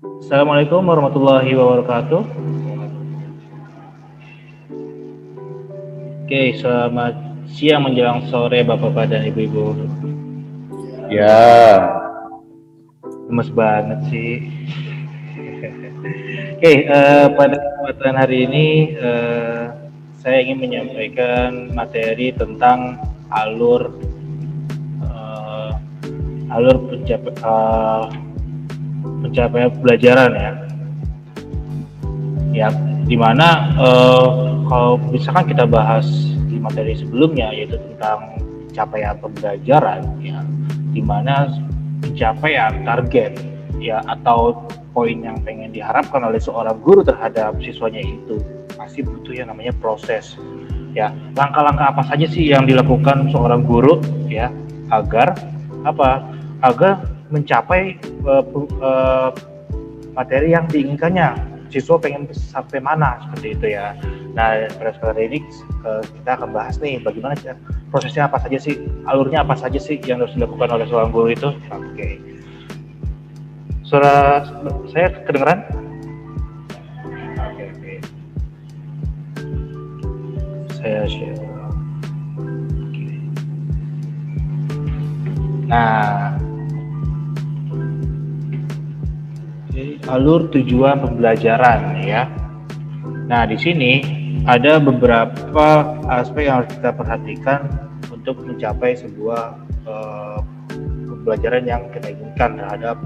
Assalamualaikum warahmatullahi wabarakatuh. Oke, selamat siang menjelang sore Bapak-bapak dan Ibu-ibu. Ya, Gemes banget sih. Oke, pada kesempatan hari ini saya ingin menyampaikan materi tentang alur eh, alur pencapaian pembelajaran ya. Ya, dimana kalau misalkan kita bahas di materi sebelumnya yaitu tentang capaian pembelajaran ya, dimana pencapaian target ya atau poin yang pengen diharapkan oleh seorang guru terhadap siswanya itu pasti butuh yang namanya proses ya. Langkah-langkah apa saja sih yang dilakukan seorang guru ya agar apa agar mencapai uh, materi yang diinginkannya, siswa pengen sampai mana seperti itu ya. Nah, pada kesempatan ini kita akan bahas nih bagaimana prosesnya apa saja sih, alurnya apa saja sih yang harus dilakukan oleh seorang guru itu. Oke, suara saya kedengeran? Oke, saya share. Oke. Nah, alur tujuan pembelajaran ya. Nah, di sini ada beberapa aspek yang harus kita perhatikan untuk mencapai sebuah pembelajaran yang kita inginkan terhadap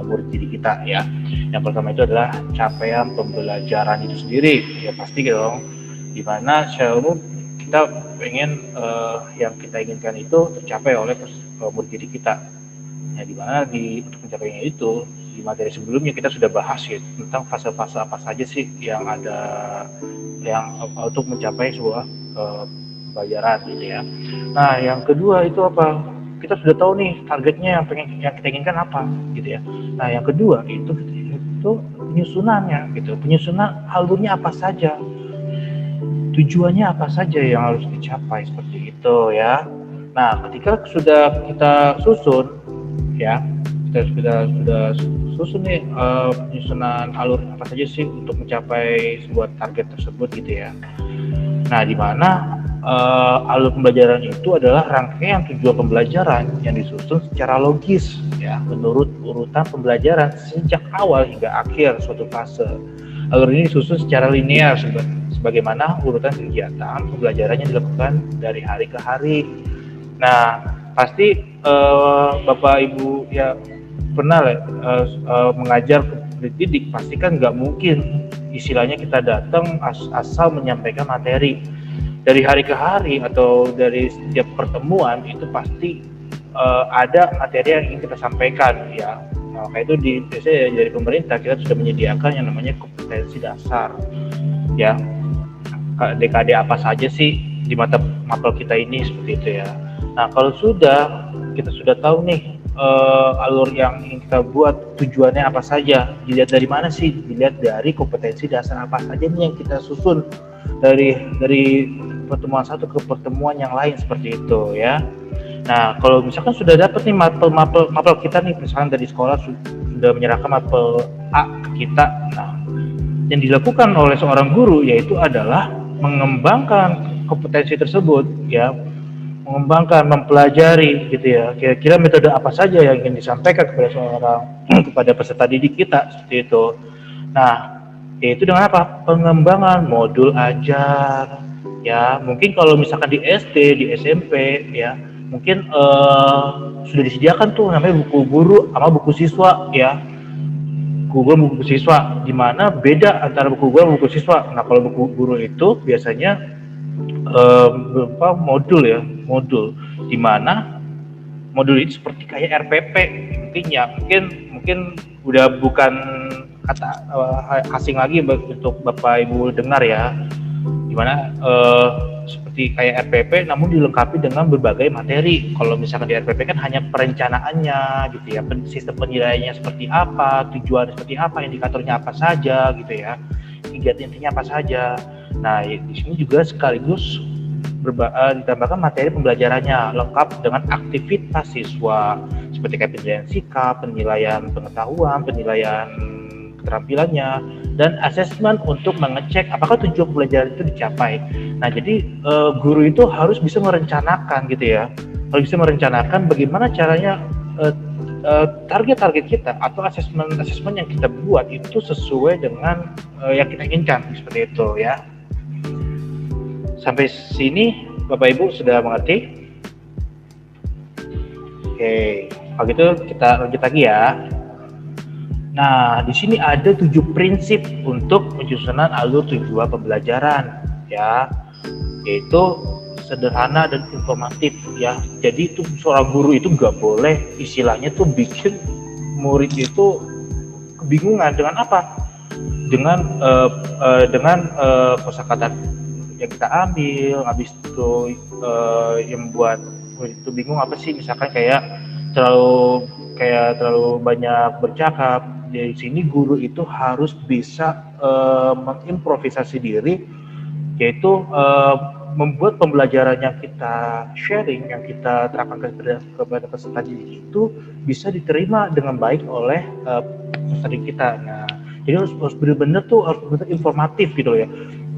murid didik kita ya. Yang pertama itu adalah capaian pembelajaran itu sendiri. Ya pasti gitu dong. Dimana secara umum kita pengen yang kita inginkan itu tercapai oleh murid didik kita. Ya, dimana untuk mencapainya itu di materi sebelumnya kita sudah bahas ya tentang fase-fase apa saja sih yang ada yang untuk mencapai sebuah pembelajaran gitu ya. Nah, yang kedua itu apa? Kita sudah tahu nih targetnya yang kita inginkan apa gitu ya. Nah, yang kedua itu penyusunannya gitu. Penyusunan alurnya apa saja, tujuannya apa saja yang harus dicapai seperti itu ya. Nah, ketika sudah kita susun ya, kita sudah susun nih penyusunan alur apa saja sih untuk mencapai sebuah target tersebut gitu ya. Nah, di mana alur pembelajaran itu adalah rangkaian tujuan pembelajaran yang disusun secara logis ya menurut urutan pembelajaran sejak awal hingga akhir suatu fase. Alur ini disusun secara linear sebagaimana urutan kegiatan pembelajaran yang dilakukan dari hari ke hari. Nah, pasti Bapak Ibu ya pernah mengajar didik, pasti kan nggak mungkin istilahnya kita datang asal menyampaikan materi dari hari ke hari atau dari setiap pertemuan itu pasti ada materi yang ingin kita sampaikan ya. Nah, maka itu biasanya dari pemerintah kita sudah menyediakan yang namanya kompetensi dasar ya. DKD apa saja sih di mata mapel kita ini seperti itu ya. Nah, kalau kita sudah tahu nih alur yang ingin kita buat tujuannya apa saja, dilihat dari mana sih? Dilihat dari kompetensi dasar apa saja nih yang kita susun dari pertemuan satu ke pertemuan yang lain seperti itu ya. Nah, kalau misalkan sudah dapat nih mapel kita nih, misalkan dari sekolah sudah menyerahkan mapel A ke kita. Nah, yang dilakukan oleh seorang guru yaitu adalah mengembangkan kompetensi tersebut ya, mempelajari gitu ya, kira-kira metode apa saja yang ingin disampaikan kepada kepada peserta didik kita seperti itu. Nah, yaitu dengan apa? Pengembangan modul ajar ya. Mungkin kalau misalkan di SD, di SMP ya, mungkin sudah disediakan tuh namanya buku guru sama buku siswa ya. Buku siswa, di mana beda antara buku guru dan buku siswa. Nah, kalau buku guru itu biasanya berupa modul di mana modul itu seperti kayak RPP mungkin udah bukan kata asing lagi untuk Bapak Ibu dengar ya, dimana seperti kayak RPP namun dilengkapi dengan berbagai materi. Kalau misalkan di RPP kan hanya perencanaannya gitu ya, sistem penilaiannya seperti apa, tujuan seperti apa, indikatornya apa saja gitu ya, kegiatan intinya apa saja. Nah, di sini juga sekaligus ditambahkan materi pembelajarannya lengkap dengan aktivitas siswa seperti kayak penilaian sikap, penilaian pengetahuan, penilaian keterampilannya, dan asesmen untuk mengecek apakah tujuan pembelajaran itu dicapai. Nah, jadi guru itu harus bisa merencanakan gitu ya, harus bisa merencanakan bagaimana caranya target-target kita atau asesmen yang kita buat itu sesuai dengan yang kita inginkan, seperti itu ya. Sampai sini Bapak Ibu sudah mengerti? Oke, kalau gitu kita lanjut lagi ya. Nah, di sini ada 7 prinsip untuk penyusunan alur tujuan pembelajaran ya, yaitu sederhana dan informatif ya. Jadi itu seorang guru itu nggak boleh istilahnya tuh bikin murid itu kebingungan dengan apa, dengan kosakata yang kita ambil, habis itu yang membuat murid itu bingung apa sih, misalkan kayak terlalu banyak bercakap. Di sini guru itu harus bisa mengimprovisasi diri, yaitu membuat pembelajaran yang kita sharing, yang kita terapkan kepada peserta didik itu bisa diterima dengan baik oleh peserta didik kita. Nah, jadi harus benar-benar tuh harus benar informatif gitu ya.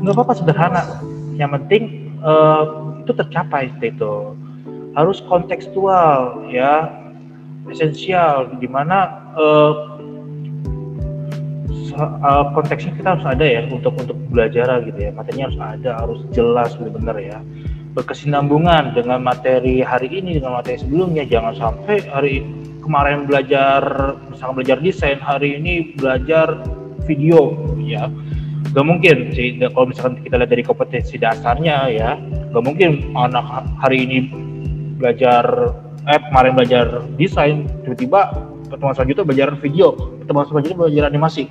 Nggak apa-apa sederhana, yang penting itu tercapai itu. Harus kontekstual ya, esensial, di mana konteksnya kita harus ada ya untuk belajar gitu ya, materinya harus ada, harus jelas benar-benar ya, berkesinambungan dengan materi hari ini dengan materi sebelumnya. Jangan sampai hari kemarin belajar desain, hari ini belajar video ya, gak mungkin sih. Kalau misalkan kita lihat dari kompetensi dasarnya ya, gak mungkin anak hari ini kemarin belajar desain, tiba-tiba pertemuan selanjutnya belajar video, pertemuan selanjutnya belajar animasi.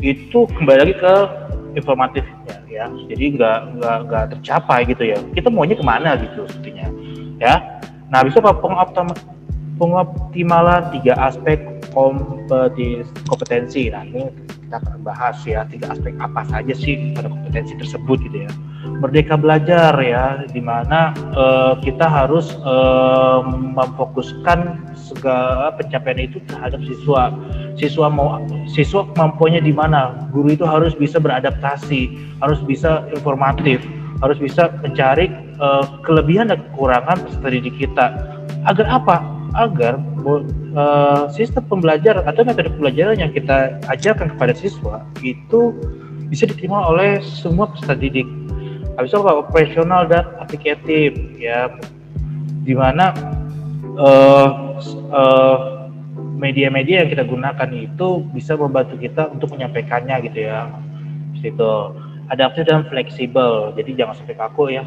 Itu kembali lagi ke informatifnya ya, jadi nggak tercapai gitu ya. Kita maunya kemana gitu sebetulnya ya. Nah, bisa apa pengoptimalan 3 aspek kompetensi. Nah, ini kita akan bahas ya 3 aspek apa saja sih pada kompetensi tersebut gitu ya. Merdeka belajar ya, dimana kita harus memfokuskan segala pencapaian itu terhadap siswa kemampuannya di mana. Guru itu harus bisa beradaptasi, harus bisa informatif, harus bisa mencari kelebihan dan kekurangan peserta didik kita. Agar apa? Agar sistem pembelajaran atau metode pembelajaran yang kita ajarkan kepada siswa itu bisa diterima oleh semua peserta didik. Habis itu operasional dan aplikatif ya, di mana media-media yang kita gunakan itu bisa membantu kita untuk menyampaikannya gitu ya. Itu adaptif dan fleksibel, jadi jangan sampai kaku ya.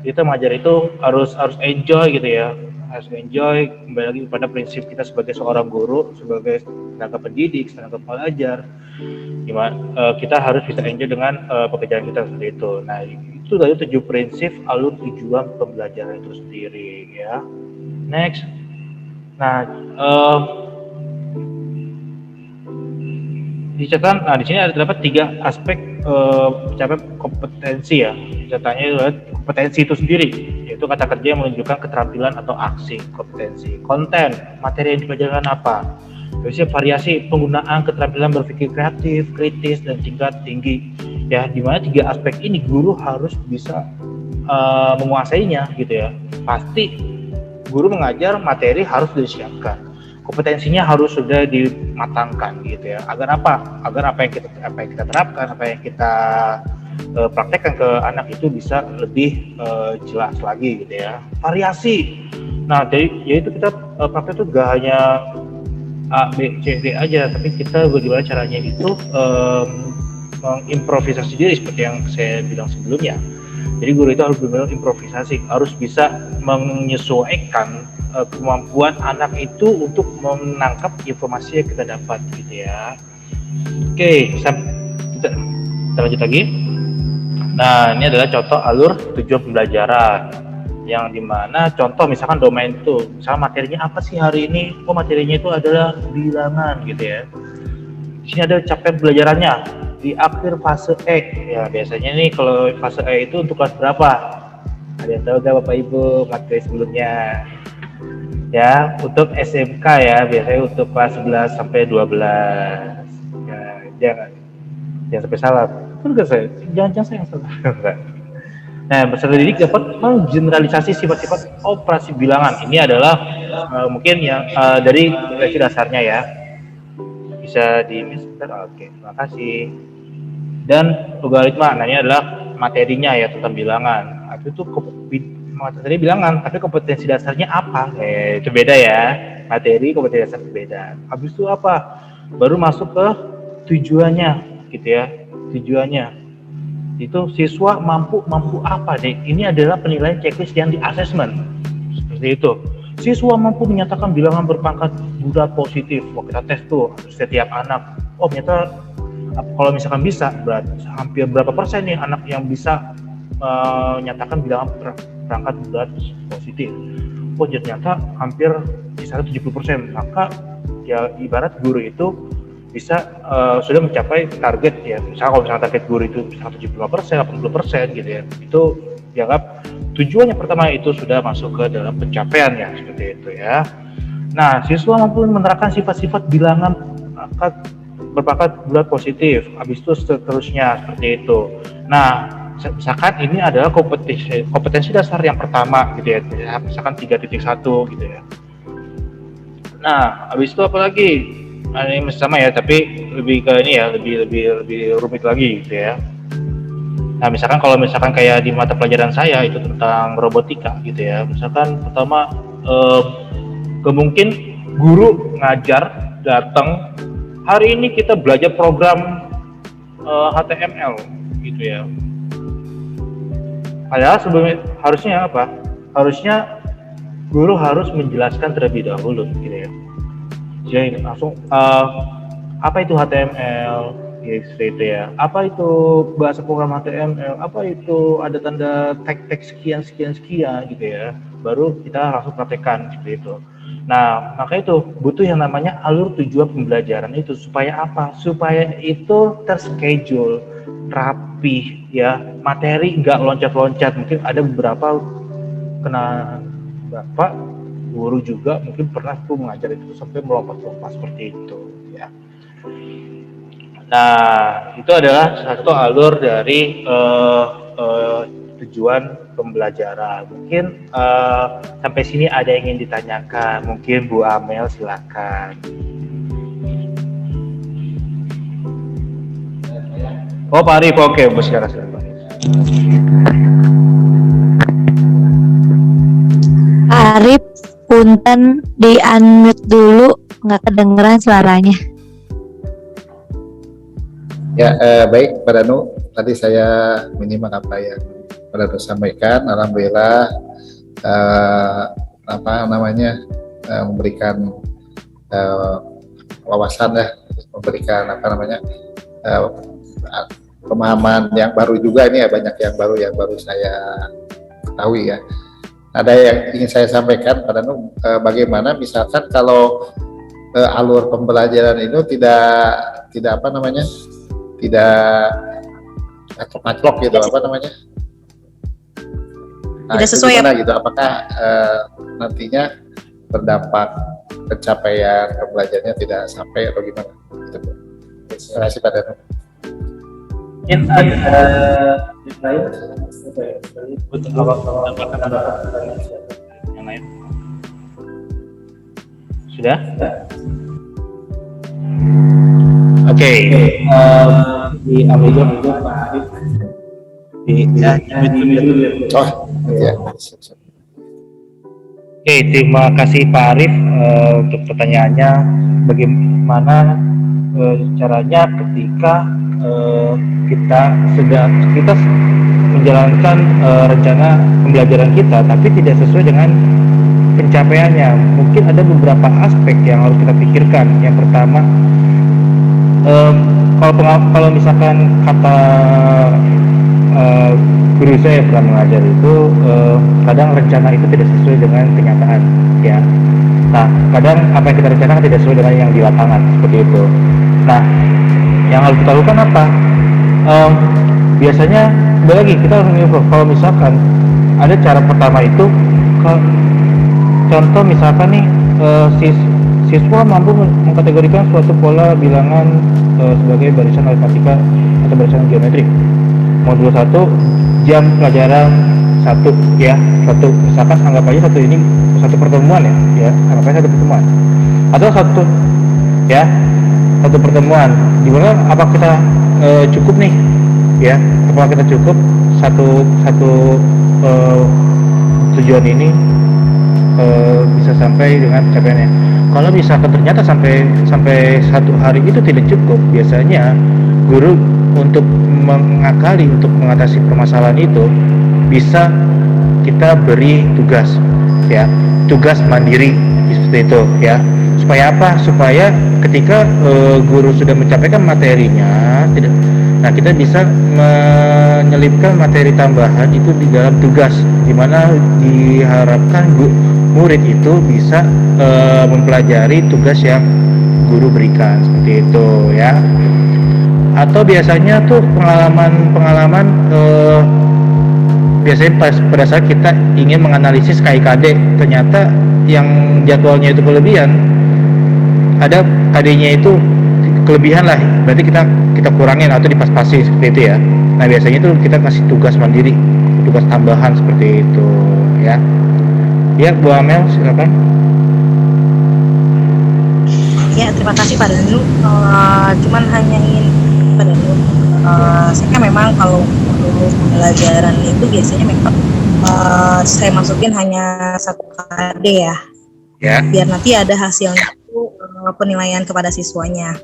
Kita mengajar itu harus enjoy gitu ya, harus enjoy. Kembali lagi pada prinsip kita sebagai seorang guru, sebagai tenaga pendidik, tenaga pelajar, gimana kita harus bisa enjoy dengan pekerjaan kita seperti itu. Nah, itu dari 7 prinsip alur tujuan pembelajaran itu sendiri ya. Next. Nah, dicatat. Nah, di sini ada terdapat 3 aspek pencapaian kompetensi ya. Catatannya adalah kompetensi itu sendiri, yaitu kata kerja yang menunjukkan keterampilan atau aksi. Kompetensi, konten, materi yang dipelajari apa. Biasanya variasi penggunaan keterampilan berpikir kreatif, kritis, dan tingkat tinggi. Ya, di mana 3 aspek ini guru harus bisa menguasainya gitu ya. Pasti guru mengajar, materi harus disiapkan, kompetensinya harus sudah dimatangkan gitu ya. Agar apa? Agar apa yang kita terapkan, apa yang kita praktekkan ke anak itu bisa lebih jelas lagi gitu ya. Variasi. Nah, yaitu kita praktek itu gak hanya A, B, C, D aja, tapi kita bagaimana caranya itu mengimprovisasi diri seperti yang saya bilang sebelumnya. Jadi guru itu harus benar-benar improvisasi, harus bisa menyesuaikan kemampuan anak itu untuk menangkap informasi yang kita dapat gitu ya. Oke, kita lanjut lagi. Nah, ini adalah contoh alur tujuan pembelajaran, yang dimana contoh misalkan domain itu, misalnya materinya apa sih hari ini? Oh, materinya itu adalah bilangan gitu ya. Di sini ada capaian pembelajarannya di akhir fase E. Ya, biasanya nih kalau fase E itu untuk kelas berapa? Ada yang tahu nggak Bapak Ibu materi sebelumnya? Ya, untuk SMK ya, biasanya untuk kelas 11 sampai 12. Ya, jangan sampai salah. Betul nggak saya? Jangan saya yang salah. Nah, peserta didik dapat menggeneralisasi sifat-sifat operasi bilangan. Ini adalah mungkin yang dari referensi dasarnya ya. Bisa di sebentar. Oke, terima kasih. Dan logaritma, nah ini adalah materinya ya tentang bilangan. Itu materi bilangan, tapi kompetensi dasarnya apa? Itu beda ya. Materi kompetensi dasar beda. Habis itu apa? Baru masuk ke tujuannya, gitu ya. Tujuannya itu siswa mampu apa deh? Ini adalah penilaian checklist yang di assessment seperti itu. Siswa mampu menyatakan bilangan berpangkat bulat positif. Wah, kita tes tuh setiap anak. Oh, ternyata kalau misalkan bisa, berarti hampir berapa persen nih anak yang bisa menyatakan bilangan berpangkat bulat positif. Oh, ternyata hampir bisa 70%. Maka ya ibarat guru itu bisa sudah mencapai target ya. Misalnya kalau misalnya target guru itu bisa 75%, 80% gitu ya. Itu dianggap tujuannya pertama itu sudah masuk ke dalam pencapaian ya, seperti itu ya. Nah, siswa mampu menerapkan sifat-sifat bilangan berpangkat bulat positif. Habis itu seterusnya seperti itu. Nah, misalkan ini adalah kompetensi dasar yang pertama gitu ya. Misalkan 3.1 gitu ya. Nah, habis itu apa lagi? Ini masih sama ya, tapi lebih ke ini ya, lebih rumit lagi gitu ya. Nah, misalkan kalau misalkan kayak di mata pelajaran saya itu tentang robotika gitu ya. Misalkan pertama kemungkin guru ngajar datang, hari ini kita belajar program HTML gitu ya. Padahal sebelumnya harusnya apa? Harusnya guru harus menjelaskan terlebih dahulu gitu ya. Jadi langsung apa itu HTML gitu ya, apa itu bahasa program HTML, apa itu ada tanda tag sekian gitu ya, baru kita langsung praktekkan seperti itu. Nah, maka itu butuh yang namanya alur tujuan pembelajaran itu. Supaya apa? Supaya itu terschedule, rapi ya, materi nggak loncat-loncat. Mungkin ada beberapa bapak guru juga mungkin pernah tuh mengajar itu sampai melompat-lompat seperti itu ya. Nah, itu adalah satu alur dari tujuan pembelajaran. Mungkin sampai sini ada yang ingin ditanyakan. Mungkin Bu Amel silakan. Oh, Pak Arif, oke, Bu silakan. Arif, punten di unmute dulu, nggak kedengeran suaranya. Ya, baik Pak Danu, tadi saya menyimak apa yang Pak Danu sampaikan. Alhamdulillah memberikan wawasan ya, memberikan pemahaman yang baru juga. Ini ya, banyak yang baru saya ketahui ya. Ada yang ingin saya sampaikan Pak Danu, bagaimana misalkan kalau alur pembelajaran itu tidak ngaclok gitu, Tidak sesuai gimana, gitu, apakah nantinya berdampak pencapaian pembelajarannya tidak sampai atau gimana gitu. Terima kasih Pak Danu. Mungkin ada yang lain untuk yang lain sudah? Oke, diambil dulu Pak Arif. Oke, terima kasih Pak Arif untuk pertanyaannya. Bagaimana caranya ketika kita menjalankan rencana pembelajaran kita, tapi tidak sesuai dengan pencapaiannya? Mungkin ada beberapa aspek yang harus kita pikirkan. Yang pertama, kalau misalkan kata guru saya yang pernah mengajar itu, kadang rencana itu tidak sesuai dengan kenyataan ya. Nah, kadang apa yang kita rencanakan tidak sesuai dengan yang di lapangan, seperti itu. Nah, yang harus kita lakukan apa? Biasanya lagi kita harus menginfo. Kalau misalkan ada cara pertama itu, contoh misalkan nih, siswa mampu mengkategorikan suatu pola bilangan sebagai barisan aritmatika atau barisan geometri. Modul 1 jam pelajaran 1 ya, satu, misalkan anggap aja satu ini satu pertemuan ya, anggap aja satu pertemuan atau satu ya, satu pertemuan di mana apa kita cukup nih ya, apakah kita cukup satu tujuan ini bisa sampai dengan pencapaiannya. Kalau misalkan ternyata sampai satu hari itu tidak cukup, biasanya guru untuk mengakali, untuk mengatasi permasalahan itu bisa kita beri tugas ya, tugas mandiri seperti itu ya. Supaya apa? Supaya ketika guru sudah menyampaikan materinya, kita bisa menyelipkan materi tambahan itu di dalam tugas, di mana diharapkan murid itu bisa mempelajari tugas yang guru berikan seperti itu ya. Atau biasanya tuh pengalaman biasanya pada saat kita ingin menganalisis KIKD, ternyata yang jadwalnya itu kelebihan, ada KD-nya itu kelebihan lah, berarti kita kurangin atau dipas-pasin seperti itu ya. Nah biasanya itu kita kasih tugas mandiri, tugas tambahan seperti itu ya. Ya, Bu Amel silakan. Ya, terima kasih Pak Danu. Cuman hanya ingin Pak Danu, saya memang kalau pembelajaran itu biasanya memang saya masukin hanya 1 KD ya. Ya. Biar nanti ada hasilnya itu penilaian kepada siswanya.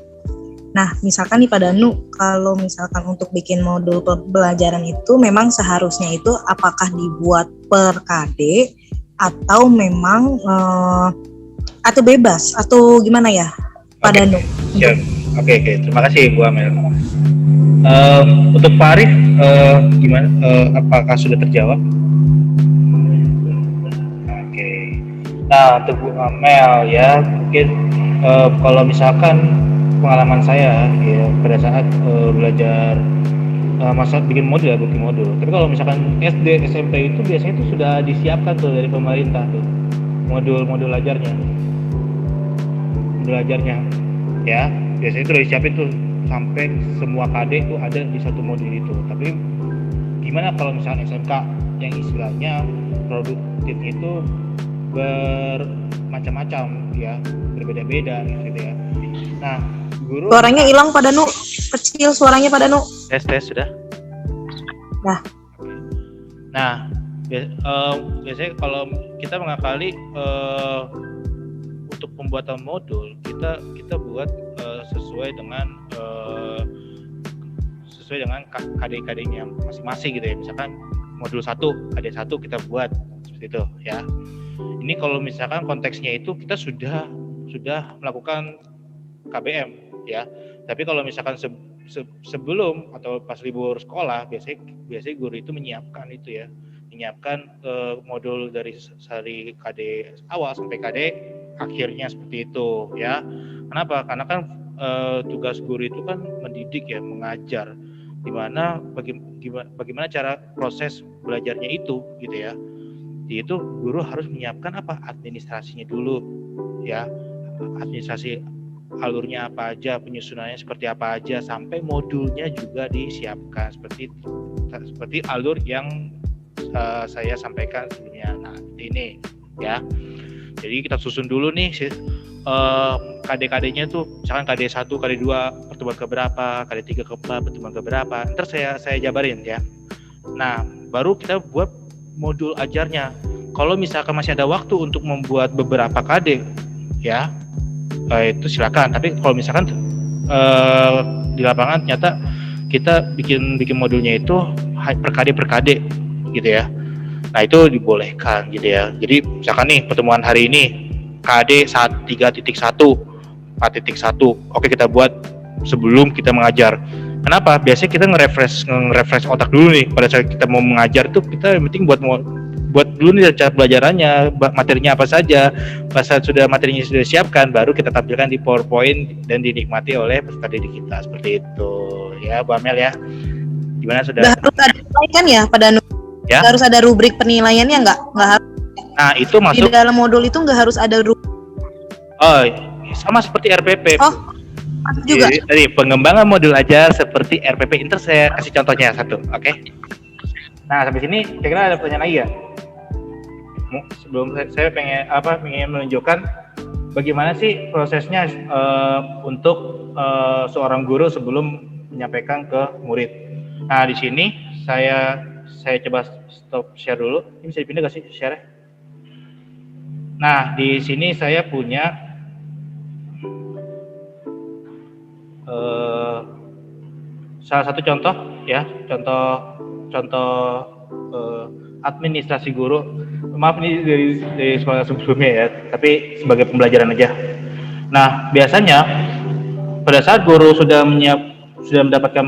Nah, misalkan nih Pak Danu, kalau misalkan untuk bikin modul pembelajaran itu memang seharusnya itu apakah dibuat per KD atau memang atau bebas atau gimana ya Pak Danu? Oke, terima kasih Bu Amel. Untuk Pak Arif gimana? Apakah sudah terjawab? Oke. Nah untuk Bu Amel ya, mungkin kalau misalkan pengalaman saya ya pada saat belajar masa bikin modul. Tapi kalau misalkan SD, SMP itu biasanya itu sudah disiapkan tuh dari pemerintah tuh modul ajarnya ya. Biasanya itu udah disiapin tuh sampai semua KD itu ada di satu modul itu. Tapi gimana kalau misalkan SMK yang istilahnya produktif itu bermacam-macam ya, berbeda-beda gitu ya. Nah, guru suaranya hilang Pak Danu, kecil suaranya Pak Danu. Tes sudah. Nah, biasanya kalau kita mengakali untuk pembuatan modul kita buat sesuai dengan KD-KD-nya masing-masing gitu ya. Misalkan modul 1 KD 1 kita buat seperti itu ya. Ini kalau misalkan konteksnya itu kita sudah melakukan KBM ya. Tapi kalau misalkan sebelum atau pas libur sekolah biasanya guru itu menyiapkan modul dari KD awal sampai KD akhirnya seperti itu ya. Kenapa? Karena kan tugas guru itu kan mendidik ya, mengajar, dimana bagaimana cara proses belajarnya itu gitu ya. Itu guru harus menyiapkan administrasinya dulu ya, administrasi alurnya apa aja, penyusunannya seperti apa aja, sampai modulnya juga disiapkan seperti alur yang saya sampaikan sebelumnya. Nah ini ya, jadi kita susun dulu nih KD-KD-nya tuh, misalkan KD 1, KD 2 pertemuan keberapa, KD 3 keberapa, pertemuan keberapa, ntar saya jabarin ya. Nah baru kita buat modul ajarnya. Kalau misalkan masih ada waktu untuk membuat beberapa KD ya, itu silakan. Tapi kalau misalkan di lapangan ternyata kita bikin modulnya itu per KD gitu ya, nah itu dibolehkan gitu ya. Jadi misalkan nih pertemuan hari ini KD 3.1 4.1, oke kita buat sebelum kita mengajar. Kenapa? Biasanya kita nge-refresh otak dulu nih pada saat kita mau mengajar tuh. Kita yang penting buat dulu nih cara pelajarannya, materinya apa saja. Pas saat materinya sudah disiapkan, baru kita tampilkan di PowerPoint dan dinikmati oleh peserta didik kita. Seperti itu ya Bu Amel ya. Gimana sudah? Harus ada penilaian ya Pak Danu? Ya? Harus ada rubrik penilaiannya nggak harus? Nah itu masuk di dalam modul itu nggak harus ada rubrik. Oh sama seperti RPP. Mantap juga. Jadi pengembangan modul ajar seperti RPP Inter, saya kasih contohnya satu, oke? Nah, sampai sini kira-kira ada pertanyaan lagi ya? Sebelum saya pengen menunjukkan bagaimana sih prosesnya untuk seorang guru sebelum menyampaikan ke murid. Nah, di sini saya coba stop share dulu. Ini bisa dipindah nggak sih share? Nah, di sini saya punya salah satu contoh ya, contoh administrasi guru. Maaf ini dari sekolah sebelumnya ya, tapi sebagai pembelajaran aja. Nah, biasanya pada saat guru sudah mendapatkan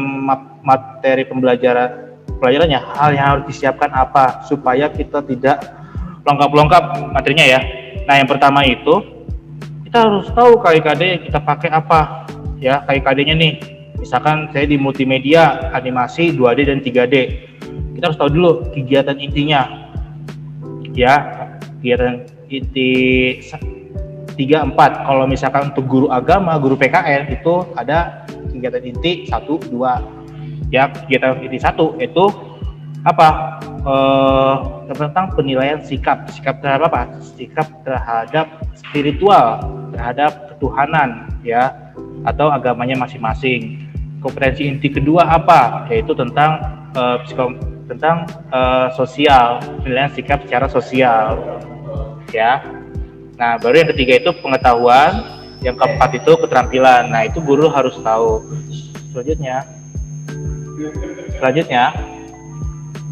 materi pembelajarannya, hal yang harus disiapkan apa supaya kita tidak lengkap materinya ya. Nah, yang pertama itu kita harus tahu KIKD yang kita pakai apa ya. KIKD-nya nih, misalkan saya di multimedia, animasi 2D dan 3D, kita harus tahu dulu kegiatan intinya ya, kegiatan inti 3-4. Kalau misalkan untuk guru agama, guru PKN itu ada kegiatan inti 1-2 ya. Kegiatan inti 1 itu apa? Tentang penilaian sikap terhadap apa? Sikap terhadap spiritual, terhadap ketuhanan ya, atau agamanya masing-masing. Kompetensi inti kedua apa? Yaitu tentang sosial, penilaian sikap secara sosial ya. Nah, baru yang ketiga itu pengetahuan, yang keempat itu keterampilan. Nah, itu guru harus tahu. Selanjutnya,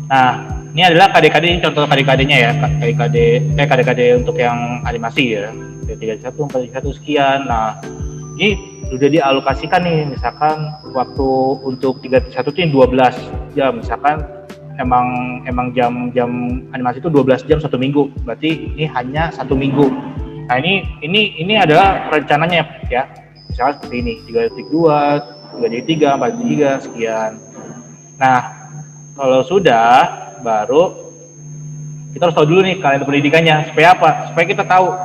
nah, ini adalah KD-KD, ini contoh KD-KD-nya ya. KD-KD untuk yang animasi ya. 31 sekian. Nah, ini sudah dialokasikan nih, misalkan waktu untuk 31 itu 12 jam, misalkan emang jam animasi itu 12 jam 1 minggu, berarti ini hanya 1 minggu. Nah, ini adalah rencananya ya, misalkan seperti ini, 3.2, 3.3, 4.3 sekian. Nah, kalau sudah, baru kita harus tahu dulu nih kalender pendidikannya. Supaya apa? Supaya kita tahu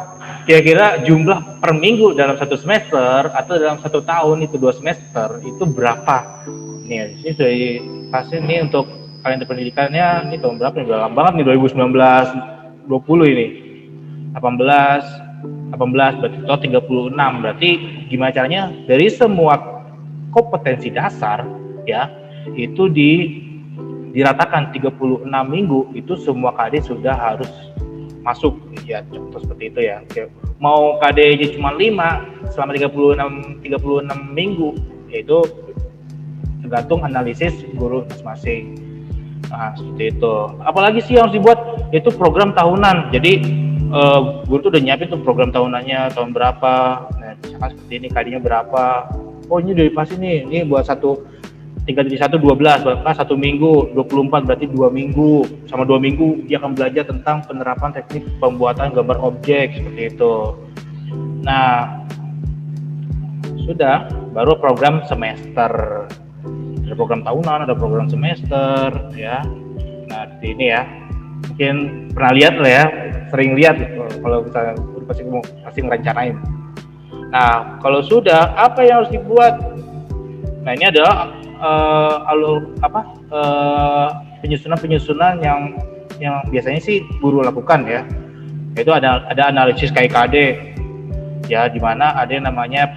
kira-kira jumlah per minggu dalam 1 semester atau dalam 1 tahun itu 2 semester itu berapa. Nih, ini sudah dikasih nih untuk kalender pendidikannya. Ini tahun berapa nih? Udah lama banget nih, 2019, 20 ini. 18 berarti total 36. Berarti gimana caranya? Dari semua kompetensi dasar ya, itu diratakan 36 minggu, itu semua KD sudah harus masuk ya, contoh seperti itu ya. Oke. Mau KD-nya cuma 5 selama 36 minggu, yaitu tergantung analisis guru masing-masing. Nah, seperti itu. Apalagi sih yang harus dibuat, yaitu program tahunan. Jadi guru tuh udah nyiapin tuh program tahunannya tahun berapa. Nah, misalkan seperti ini KD-nya berapa. Oh, ini udah pasti nih, ini buat 3.1 12, bahkan 1 minggu 24, berarti 2 minggu. Sama 2 minggu dia akan belajar tentang penerapan teknik pembuatan gambar objek seperti itu. Nah, sudah, baru program semester. Ada program tahunan, ada program semester ya. Nah, seperti ini ya. Mungkin pernah lihat lah ya, sering lihat kalau misalnya pasti ngerencanain. Nah, kalau sudah, apa yang harus dibuat? Nah, ini adalah penyusunan yang biasanya sih guru lakukan ya. Itu ada analisis KIKD ya, di mana ada yang namanya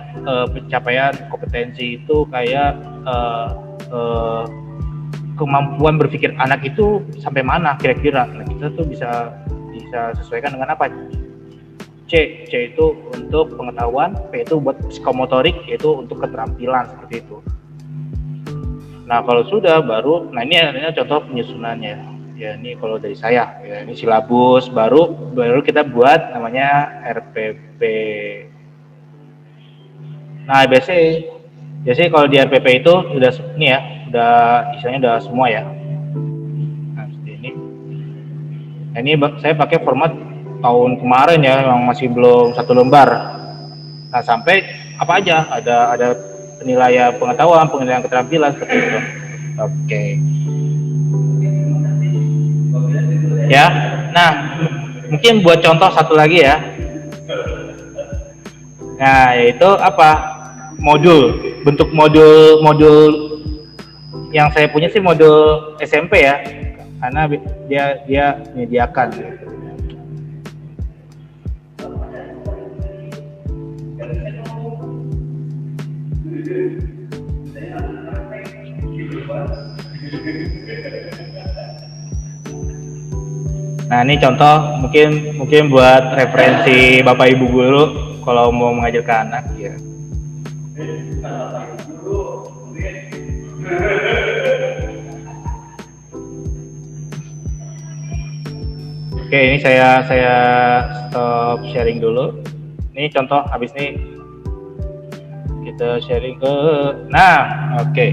pencapaian kompetensi itu kayak kemampuan berpikir anak itu sampai mana kira-kira. Nah, kita tuh bisa sesuaikan dengan apa? C itu untuk pengetahuan, P itu buat psikomotorik, yaitu untuk keterampilan seperti itu. Nah, kalau sudah baru, nah ini contoh penyusunannya. Ya, ini kalau dari saya, ya ini silabus, baru kita buat namanya RPP. Nah, biasanya kalau di RPP itu udah ini ya, udah istilahnya udah semua ya. Nah, seperti ini. Nah, ini saya pakai format tahun kemarin ya, yang masih belum 1 lembar. Nah, sampai apa aja, ada penilaian pengetahuan, penilaian keterampilan seperti itu. Oke. Ya, nah mungkin buat contoh satu lagi ya. Nah, yaitu apa? modul, bentuk modul yang saya punya sih modul SMP ya, karena dia menyediakan gitu. Nah, ini contoh mungkin buat referensi Bapak Ibu guru kalau mau mengajarkan anak ya. Oke, ini saya stop sharing dulu. Ini contoh, habis ini kita sharing ke. Nah, oke.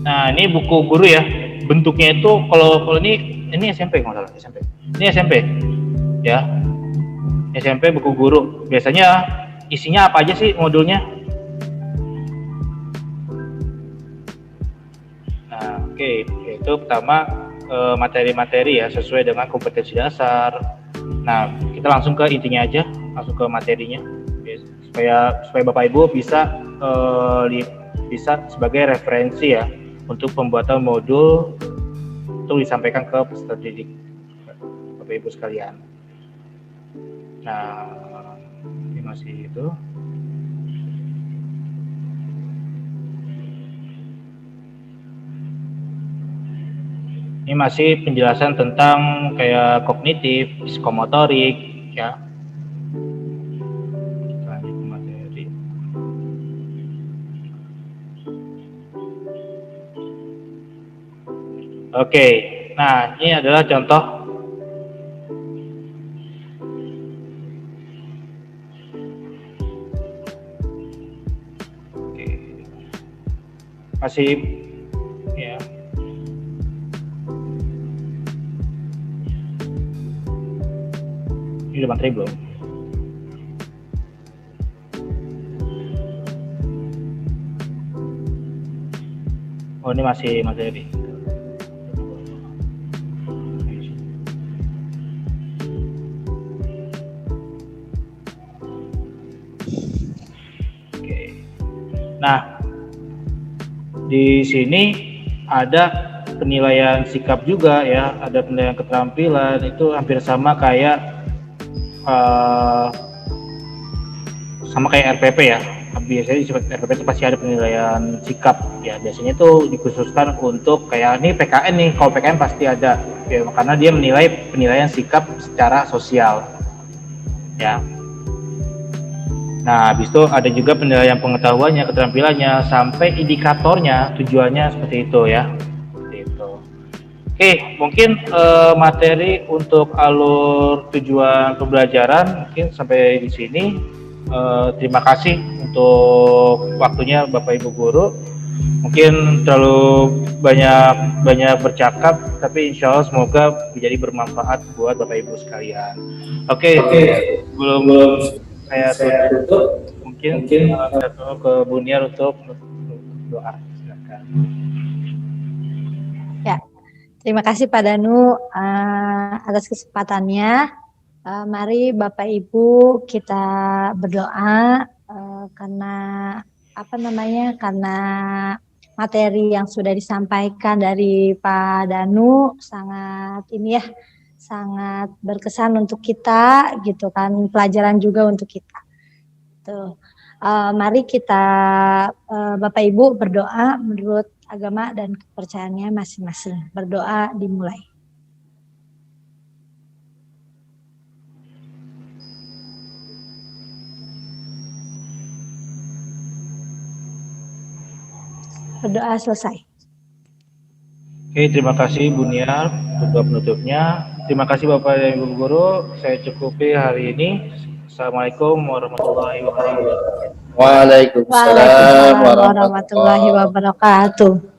Nah, ini buku guru ya. Bentuknya itu kalau ini SMP kalau salah, SMP. Ini SMP. Ya. SMP buku guru. Biasanya isinya apa aja sih modulnya? Nah, oke. Yaitu pertama materi-materi ya sesuai dengan kompetensi dasar. Nah, kita langsung ke intinya aja, langsung ke materinya. Supaya Bapak Ibu bisa sebagai referensi ya untuk pembuatan modul untuk disampaikan ke peserta didik Bapak Ibu sekalian. Nah, ini masih itu. Ini masih penjelasan tentang kayak kognitif, psikomotorik ya. Lanjut ke materi. Oke, nah ini adalah contoh masih ya. Ini udah materi belum? Oh, ini masih materi. Oke. Nah, di sini ada penilaian sikap juga ya, ada penilaian keterampilan, itu hampir sama kayak RPP ya. Biasanya di RPP itu pasti ada penilaian sikap ya. Biasanya itu dikhususkan untuk kayak ini PKN nih. Kalau PKN pasti ada ya, karena dia menilai penilaian sikap secara sosial ya. Nah, habis itu ada juga penilaian pengetahuannya, keterampilannya, sampai indikatornya, tujuannya seperti itu ya. Seperti itu. Oke, mungkin materi untuk alur tujuan pembelajaran mungkin sampai di sini. Terima kasih untuk waktunya Bapak Ibu guru. Mungkin terlalu banyak bercakap, tapi insya Allah semoga menjadi bermanfaat buat Bapak Ibu sekalian. Oke. Belum saya tutup, mungkin saya tolong ke Buniar untuk doa. Silakan. Ya, terima kasih Pak Danu atas kesempatannya. Mari Bapak Ibu kita berdoa karena karena materi yang sudah disampaikan dari Pak Danu sangat berkesan untuk kita gitu kan, pelajaran juga untuk kita. Tuh. Mari kita Bapak Ibu berdoa menurut agama dan kepercayaannya masing-masing. Berdoa dimulai. Berdoa selesai. Oke, terima kasih Buniar untuk penutupnya. Terima kasih Bapak dan Ibu guru. Saya cukupi hari ini. Assalamualaikum warahmatullahi wabarakatuh. Waalaikumsalam warahmatullahi wabarakatuh.